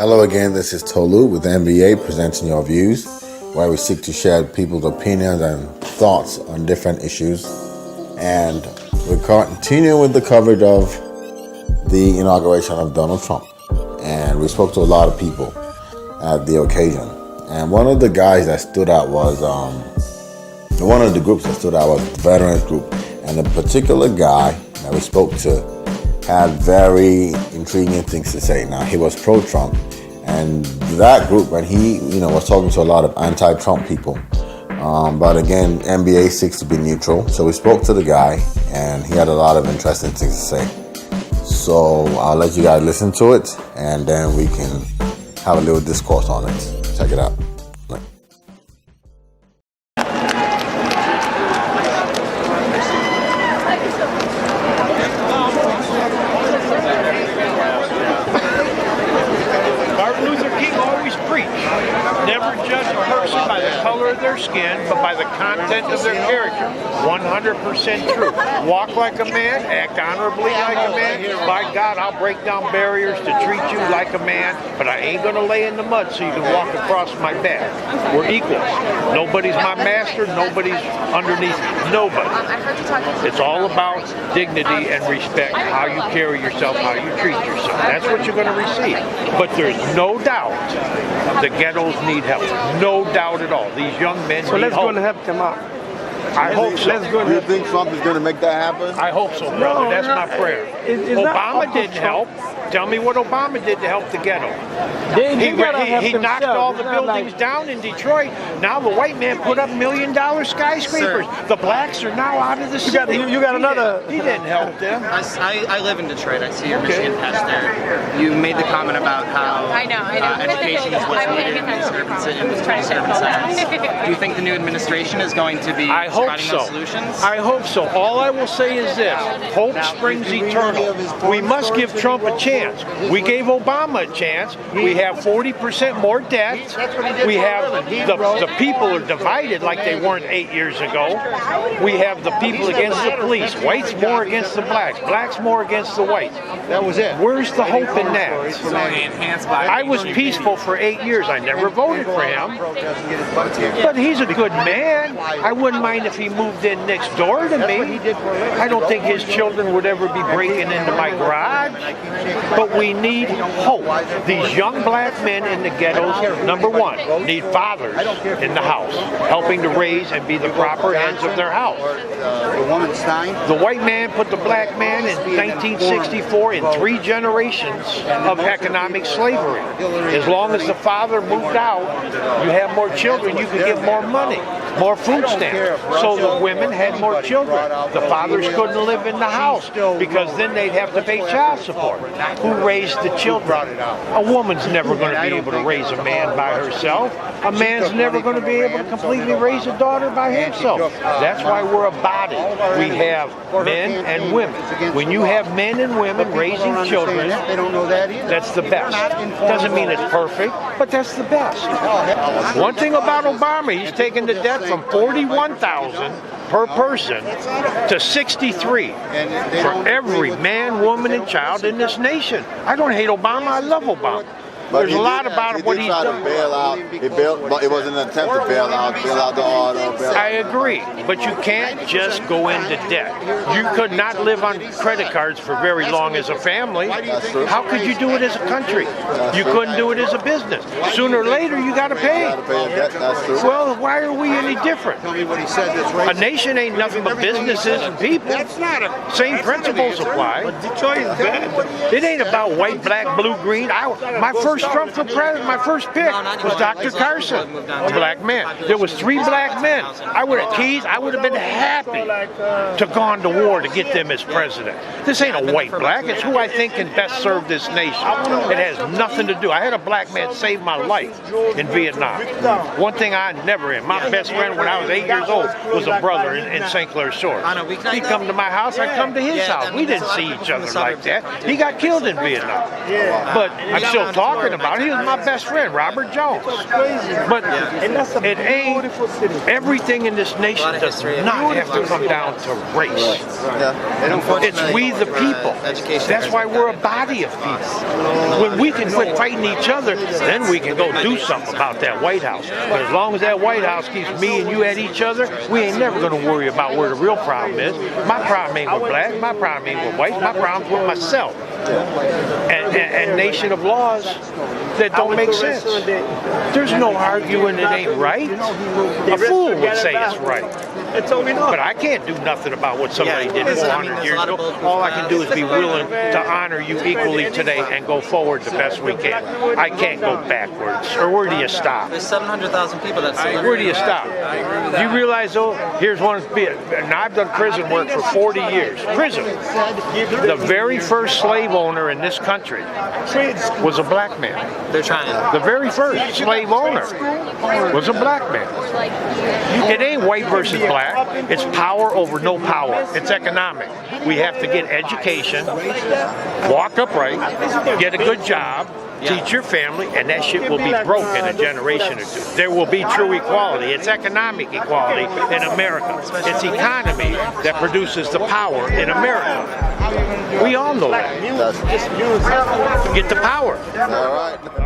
Hello again, this is Tolu with NBA presenting your views, where we seek to share people's opinions and thoughts on different issues. And we're continuing with the coverage of the inauguration of Donald Trump. And we spoke to a lot of people at the occasion. And one of the guys that stood out was, one of the groups that stood out was the Veterans Group. And the particular guy that we spoke to had very intriguing things to say. Now, he was pro-Trump, and that group, and he, was talking to a lot of anti-Trump people. But again, NBA seeks to be neutral. So we spoke to the guy, and he had a lot of interesting things to say. So I'll let you guys listen to it, and then we can have a little discourse on it. Check it out. Never judge a person by the color of their skin, but by the content of their character. 100% true. Walk like a man, act honorably like a man. By God, I'll break down barriers to treat you like a man, but I ain't going to lay in the mud so you can walk across my back. We're equals. Nobody's my master, nobody's underneath nobody. It's all about dignity and respect, how you carry yourself, how you treat yourself. That's what you're going to receive. But there's no doubt the ghettos need help. No doubt at all. These young men need help. So let's go and help them out. I hope so. Do you think Trump is going to make that happen? I hope so, brother. That's my prayer. Obama didn't help. Tell me what Obama did to help the ghetto. He knocked all the buildings down in Detroit. Now the white man put up $1 million skyscrapers. Sir. The blacks are now out of the city. You got another. He didn't help them. I live in Detroit. I see your Michigan past there. You made the comment about how education is what's needed in these urban centers. Do you think the new administration is going to be providing those solutions? I hope so. All I will say is this. Hope springs eternal. We must give Trump a chance. We gave Obama a chance. We have 40% more debt. We have the people are divided like they weren't 8 years ago. We have the people against the police. Whites more against the blacks. Blacks more against the whites. That was it. Where's the hope in that? I was peaceful for 8 years. I never voted for him. But he's a good man. I wouldn't mind if he moved in next door to me. I don't think his children would ever be breaking into my garage. But we need hope. These young black men in the ghettos, number one, need fathers in the house, helping to raise and be the proper heads of their house. The white man put the black man in 1964 in 3 generations of economic slavery. As long as the father moved out, you have more children, you could get more money, more food stamps. So the women had more children. The fathers couldn't live in the house because then they'd have to pay child support. Who raised the children? A woman's never going to be able to raise a man by herself. A man's never going to be able to completely raise a daughter by himself. That's why we're a body. We have men and women. When you have men and women raising children, that's the best. Doesn't mean it's perfect, but that's the best. One thing about Obama, he's taken the debt from $41,000 per person to $63 for every man, woman, and child in this nation. I don't hate Obama. I love Obama. But there's a lot about what he's done. But it was an attempt to bail out the auto. I agree, but you can't just go into debt. You could not live on credit cards for very long as a family. How could you do it as a country? You couldn't do it as a business. Sooner or later, you got to pay. Well, why are we any different? A nation ain't nothing but businesses and people. Same principles apply. It ain't about white, black, blue, green. My first Trump for president, my first pick was Dr. Carson, a black man. There was 3 black men. I would have been happy to have gone to war to get them as president. This ain't a white black. It's who I think can best serve this nation. It has nothing to do. I had a black man save my life in Vietnam. One thing I never had. My best friend when I was 8 years old was a brother in St. Clair Shores. He'd come to my house, I'd come to his house. We didn't see each other like that. He got killed in Vietnam. But I'm still talking talking about. He was my best friend, Robert Jones. But it ain't, everything in this nation does not have to come down to race. It's we the people. That's why we're a body of people. When we can quit fighting each other, then we can go do something about that White House. But as long as that White House keeps me and you at each other, we ain't never going to worry about where the real problem is. My problem ain't with black, my problem ain't with white, my problem's with myself. And nation of laws that don't make sense. There's no arguing it ain't right. A fool would say it's right. But I can't do nothing about what somebody did 400 years ago. All I can do is be willing to honor you equally today and go forward the best we can. I can't go backwards. Or where do you stop? There's 700,000 people that surrendered. Where do you stop? Do you realize, though, here's one bit. And I've done prison work for 40 years. Prison. The very first slave owner in this country was a black man. They're trying. The very first slave owner was a black man. It ain't white versus black. It's power over no power. It's economic. We have to get education, walk upright, get a good job, teach your family, and that shit will be broke in a generation or two. There will be true equality. It's economic equality in America. It's economy that produces the power in America. We all know that. Get the power. All right.